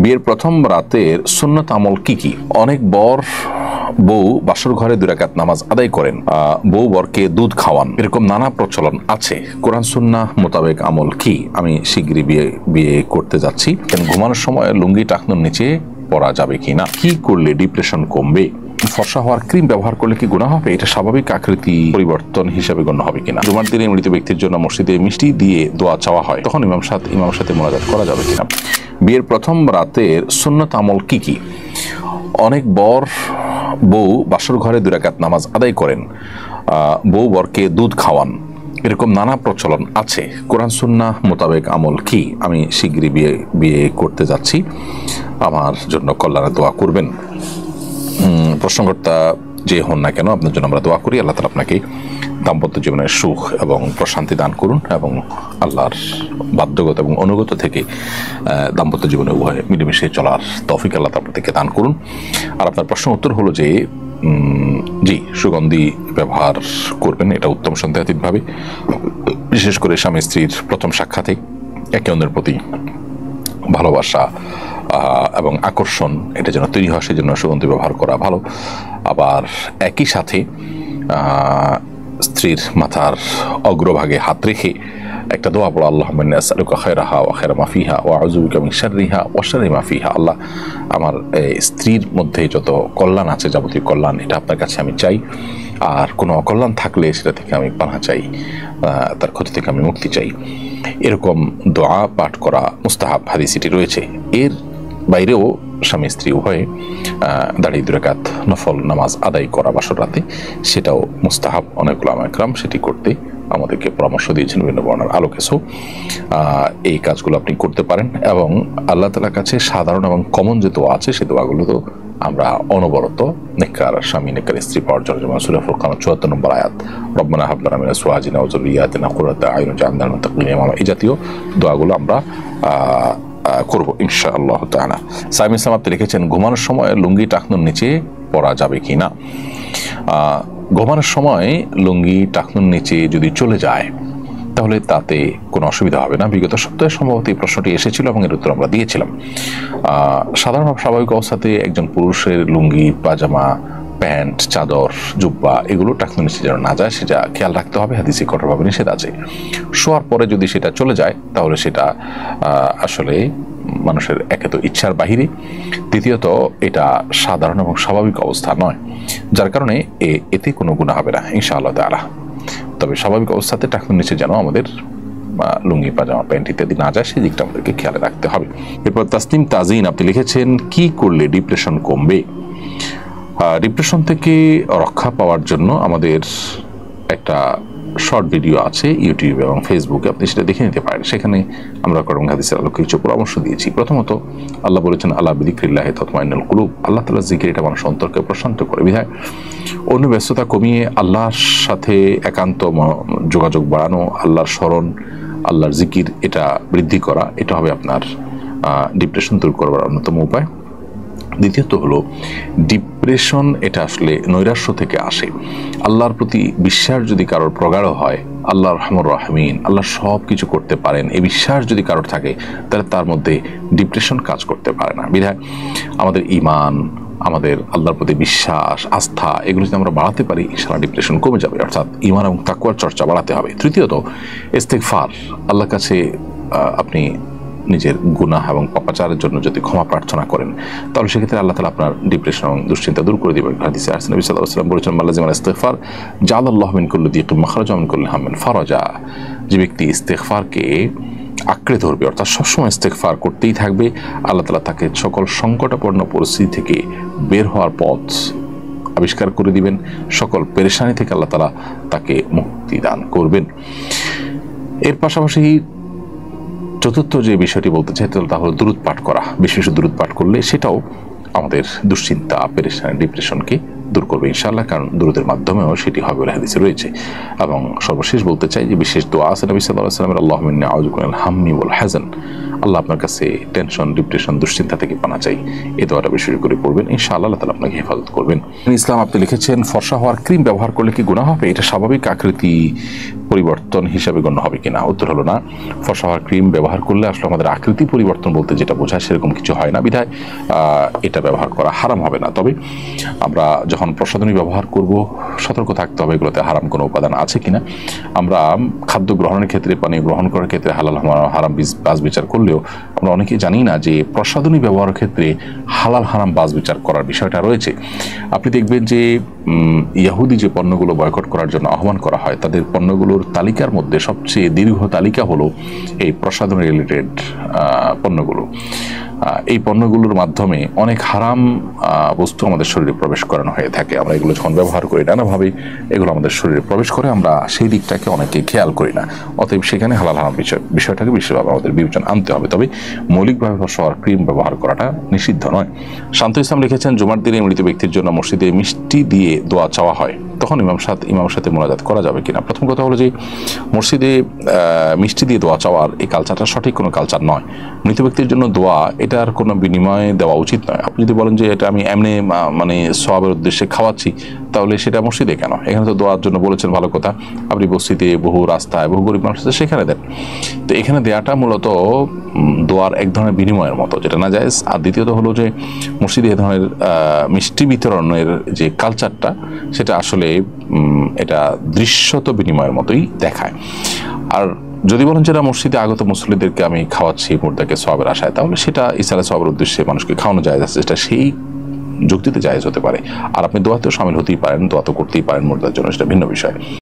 বিয়ের প্রথম রাতের সুন্নত আমল কি কি? অনেক বর বউ বাসর ঘরে 2 রাকাত নামাজ আদায় করেন, বউ বরকে দুধ খাওয়ান, এরকম নানা প্রচলন আছে। কোরআন সুন্নাহ মোতাবেক আমল কি? আমি শীঘ্রই বিয়ে করতে যাচ্ছি, ঘুমানোর সময় লুঙ্গি টাকনুর নিচে পরা যাবে কিনা? কি করলে ডিপ্রেশন কমবে? ফর্সা হওয়ার ক্রিম ব্যবহার করলে কি গুনাহ হবে? এটা স্বাভাবিক আকৃতি পরিবর্তন হিসাবে গণ্য হবে কিনা? জুমার দিনে মৃত ব্যক্তির জন্য মসজিদে মিষ্টি দিয়ে দোয়া চাওয়া হয়, তখন ইমামের সাথে মোনাজাত করা যাবে কিনা? বিয়ের প্রথম রাতের সুন্নত আমল কি কি? অনেক বর বউ বাসর ঘরে 2 রাকাত নামাজ আদায় করেন, বউ বরকে দুধ খাওয়ান, এরকম নানা প্রচলন আছে। কোরআন সুন্নাহ মোতাবেক আমল কি? আমি শীঘ্রই বিয়ে করতে যাচ্ছি, আমার জন্য কল্যাণের দোয়া করবেন। প্রশ্নকর্তা যে হন না কেন, আপনার জন্য আমরা দোয়া করি। আল্লাহ তাআলা আপনাকে দাম্পত্য জীবনের সুখ এবং প্রশান্তি দান করুন এবং আল্লাহর বাধ্যগত এবং অনুগত থেকে দাম্পত্য জীবনে উভয়ে মিলেমিশে চলার তৌফিক আল্লাহ তাআলা আপনাদেরকে দান করুন। আর আপনার প্রশ্ন উত্তর হলো যে জি, সুগন্ধি ব্যবহার করবেন, এটা উত্তম সন্দেহাতীতভাবে, বিশেষ করে স্বামী স্ত্রীর প্রথম সাক্ষাতে একে অন্যের প্রতি ভালোবাসা এবং আকর্ষণ এটা যেন তৈরি হয়, সেজন্য সুগন্ধি ব্যবহার করা ভালো। আবার একই সাথে স্ত্রীর মাথার অগ্রভাগে হাত রেখে একটা দোয়া পড়া, আল্লাহুম্মা ইন্নী আসআলুকা খায়রাহা ওয়া খায়রা মা ফিহা ওয়া আউযু বিকা মিন শাররিহা ওয়া শাররি মা ফিহা। আল্লাহ, আমার স্ত্রীর মধ্যে যত কল্যাণ আছে, যাবতীয় কল্যাণ, এটা আপনার কাছে আমি চাই, আর কোনো অকল্যাণ থাকলে সেটা থেকে আমি পানাহ চাই, তার ক্ষতি থেকে আমি মুক্তি চাই। এরকম দোয়া পাঠ করা মুস্তাহাব, হাদিসে এটি রয়েছে। এর বাইরেও স্বামী স্ত্রী উভয়ে দাঁড়িয়ে 2 রাকাত নফল নামাজ আদায় করা বাসর রাতে, সেটাও মুস্তাহাব। অনেক উলামা ইকরাম সেটি করতে আমাদেরকে পরামর্শ দিয়েছেন বিভিন্ন বর্ণনার আলোকে। সো এই কাজগুলো আপনি করতে পারেন এবং আল্লাহ তাআলার কাছে সাধারণ এবং কমন যে দোয়া আছে, সেই দোয়াগুলো তো আমরা অনবরত নেককার স্বামী নেককার স্ত্রী পাওয়ার জন্য, যেমন সূরা ফুরকান 74 নম্বর আয়াত, রব্বানা হাব লানা মিন আজওয়াজিনা ওয়া যুররিয়্যাতিনা কুররাতা আয়ুন ওয়াজআলনা লিল মুত্তাকিনা ইমামা, এই জাতীয় দোয়াগুলো আমরা করব ইনশাআল্লাহ তাআলা। সাইম ইসলাম আপনি লিখেছেন, ঘুমানোর সময় লুঙ্গি টাকনুর নিচে পরা যাবে কিনা? ঘুমানোর সময় লুঙ্গি টাকনুর নিচে যদি চলে যায় তাহলে তাতে কোনো অসুবিধা হবে না। বিগত সপ্তাহে সম্ভবত এই প্রশ্নটি এসেছিল এবং এর উত্তর আমরা দিয়েছিলাম। সাধারণ স্বাভাবিক অবস্থাতে একজন পুরুষের লুঙ্গি, পাজামা, প্যান্ট, চাদর, জুব্বা এগুলো টাকনুর নিচে যেন না যায়, সেটা খেয়াল রাখতে হবে। হাদিসে কঠোরভাবে নিষেধ আছে। শোয়ার পরে যদি সেটা চলে যায় তাহলে সেটা আসলে মানুষের একে তো ইচ্ছার বাহিরে, দ্বিতীয়ত এটা সাধারণ এবং স্বাভাবিক অবস্থা নয়, যার কারণে এতে কোনো গুনাহ হবে না ইনশাআল্লাহ তাআলা। তবে স্বাভাবিক অবস্থাতে টাকনুর নিচে যেন আমাদের লুঙ্গি, পাজামা, প্যান্ট ইত্যাদি না যায়, সেই দিকটা আমাদেরকে খেয়াল রাখতে হবে। এরপর তাসনিম তাজিন আপনি লিখেছেন, কি করলে ডিপ্রেশন কমবে? ডিপ্রেশন থেকে রক্ষা পাওয়ার জন্য আমাদের একটা শর্ট ভিডিও আছে ইউটিউব এবং ফেসবুকে, আপনি সেটা দেখে নিতে পারেন। সেখানে আমরা কোরআন হাদিসের আলোকে কিছু পরামর্শ দিয়েছি। প্রথমত, আল্লাহ বলেছেন, আলা বিযিকরিল্লাহি তাতমাইন্নুল কুলুব, আল্লাহ তাআলার জিকির এটা মানুষের অন্তরকে প্রশান্ত করে। বিধায় অন্য ব্যস্ততা কমিয়ে আল্লাহর সাথে একান্ত যোগাযোগ বাড়ানো, আল্লাহর স্মরণ, আল্লাহর জিকির এটা বৃদ্ধি করা, এটা হবে আপনার ডিপ্রেশন দূর করবার অন্যতম উপায়। দ্বিতীয়ত হলো, ডিপ্রেশন এটা আসলে নৈরাশ্য থেকে আসে। আল্লাহর প্রতি বিশ্বাস যদি কারোর প্রগাঢ় হয়, আল্লাহ রহমান রাহিমিন, আল্লাহ সব কিছু করতে পারেন, এই বিশ্বাস যদি কারোর থাকে, তাহলে তার মধ্যে ডিপ্রেশন কাজ করতে পারে না। বিধায় আমাদের ঈমান, আমাদের আল্লাহর প্রতি বিশ্বাস, আস্থা, এগুলো যদি আমরা বাড়াতে পারি, ইনশাআল্লাহ ডিপ্রেশন কমে যাবে। অর্থাৎ ঈমান এবং তাকওয়ার চর্চা বাড়াতে হবে। তৃতীয়ত, ইস্তিগফার, আল্লাহর কাছে আপনি নিজের গুনাহ এবং পাপাচারের জন্য যদি ক্ষমা প্রার্থনা করেন, তাহলে সেক্ষেত্রে আল্লাহ তাআলা আপনার ডিপ্রেশন এবং দুশ্চিন্তা দূর করে দিবেন। হাদিসে আসছে, নবী সাল্লাল্লাহু আলাইহি ওয়াসাল্লাম বলেছেন, মাল্লাজিমাল ইস্তিগফার জাআলাল্লাহু মিন কুল্লি দিকিন মাখরাজা ওয়া মিন কুল্লি হাম্মিন ফারাজা। যে ব্যক্তি ইস্তিগফারকে আঁকড়ে ধরবে, অর্থাৎ সবসময় ইস্তিগফার করতেই থাকবে, আল্লাহ তাআলা তাকে সকল সংকটাপন্ন পরিস্থিতি থেকে বের হওয়ার পথ আবিষ্কার করে দিবেন, সকল পেরেশানি থেকে আল্লাহ তাআলা তাকে মুক্তি দান করবেন। এর পাশাপাশি চতুর্থ যে বিষয়টি বলতে চাই তা হলো দুরূদ পাঠ করা। বিশেষ দুরূদ পাঠ করলে সেটাও আমাদের দুশ্চিন্তা, পেরেশানি, ডিপ্রেশনকে দূর করবে ইনশাআল্লাহ, কারণ দুরূদের মাধ্যমেও সেটি হবে বলে হাদিসে রয়েছে। এবং সর্বশেষ বলতে চাই যে বিশেষ দোয়া আছে নবী সাল্লাল্লাহু আলাইহি ওয়াসাল্লামের, আল্লাহুম্মা ইন্নী আউযু বিকা মিনাল হাম্মি ওয়াল হাযান, আল্লাহ আপনার কাছে টেনশন, ডিপ্রেশন, দুশ্চিন্তা থেকে পানা চাই। এই দোয়াটা বেশি করে পড়বেন, ইনশাআল্লাহ আল্লাহ তাআলা আপনাকে হেফাজত করবেন। ইসলাম আপনি লিখেছেন, ফর্সা হওয়ার ক্রিম ব্যবহার করলে কি গুনাহ হবে? এটা স্বাভাবিক আকৃতি পরিবর্তন হিসাবে গণ্য হবে কিনা? উত্তর হলো না। ফর্সা হওয়ার ক্রিম ব্যবহার করলে আসলে আমাদের আকৃতি পরিবর্তন বলতে যেটা বোঝায় সেরকম কিছু হয় না, বিধায় এটা ব্যবহার করা হারাম হবে না। তবে আমরা যখন প্রসাধনী ব্যবহার করব সতর্ক থাকতে হবে এগুলোতে হারাম কোনো উপাদান আছে কিনা। আমরা খাদ্য গ্রহণের ক্ষেত্রে, পানীয় গ্রহণ করার ক্ষেত্রে হালাল হারাম বাজ বিচার করলেও আমরা অনেকেই জানি না যে প্রসাধনী ব্যবহারের ক্ষেত্রে হালাল হারাম বাজ বিচার করার বিষয়টা রয়েছে। আপনি দেখবেন যে ইহুদি যে পণ্যগুলো বয়কট করার জন্য আহ্বান করা হয়, তাদের পণ্যগুলোর তালিকার মধ্যে সবচেয়ে দীর্ঘ তালিকা হলো এই প্রসাধনী রিলেটেড পণ্যগুলো। এই পণ্যগুলোর মাধ্যমে অনেক হারাম বস্তু আমাদের শরীরে প্রবেশ করানো হয়ে থাকে। আমরা এগুলো যখন ব্যবহার করি নানাভাবে এগুলো আমাদের শরীরে প্রবেশ করে, আমরা সেই দিকটাকে অনেকে খেয়াল করি না। অতএব সেখানে হালাল হারাম বিষয়টাকে বিশেষভাবে আমাদের বিবেচনা আনতে হবে। তবে মৌলিকভাবে ফর্সা হওয়ার ক্রিম ব্যবহার করাটা নিষিদ্ধ নয়। শান্ত ইসলাম লিখেছেন, জুমার দিনে মৃত ব্যক্তির জন্য মসজিদে মিষ্টি দিয়ে দোয়া চাওয়া হয়, তখন ইমামের সাথে মোনাজাত করা যাবে কিনা? প্রথম কথা হলো যে মসজিদে মিষ্টি দিয়ে দোয়া চাওয়ার এই কালচারটা সঠিক কোনো কালচার নয়। মৃত ব্যক্তির জন্য দোয়া এটার কোনো বিনিময়ে দেওয়া উচিত নয়। আপনি যদি বলেন যে এটা আমি এমনি মানে সওয়াবের উদ্দেশ্যে খাওয়াচ্ছি, তাহলে সেটা মসজিদে কেন? এখানে তো দোয়ার জন্য বলেছেন, ভালো কথা। আপনি বস্তিতে বহু রাস্তায় বহু গরিব মানুষ আছে সেখানে দেন। তো এখানে দেওয়াটা মূলত দোয়ার এক ধরনের বিনিময়ের মতো, যেটা না জায়েজ। আর দ্বিতীয়ত হলো যে মসজিদে এ ধরনের মিষ্টি বিতরণের যে কালচারটা, সেটা আসলে এটা দৃশ্যত বিনিময়ের মতোই দেখায়। আর যদি বলেন যেটা মসজিদে আগত মুসল্লিদেরকে আমি খাওয়াচ্ছি মুর্দাকে সওয়াবের আশায়, তাহলে সেটা ইসলামের সওয়াবের উদ্দেশ্যে মানুষকে খাওয়ানো জায়েজ আছে, সেটা সেই যুক্তিতে জায়েজ হতে পারে। আর আপনি দোয়াতেও শামিল হতেই পারেন, দোয়া তো করতেই পারেন মুর্দার জন্য, সেটা ভিন্ন বিষয়।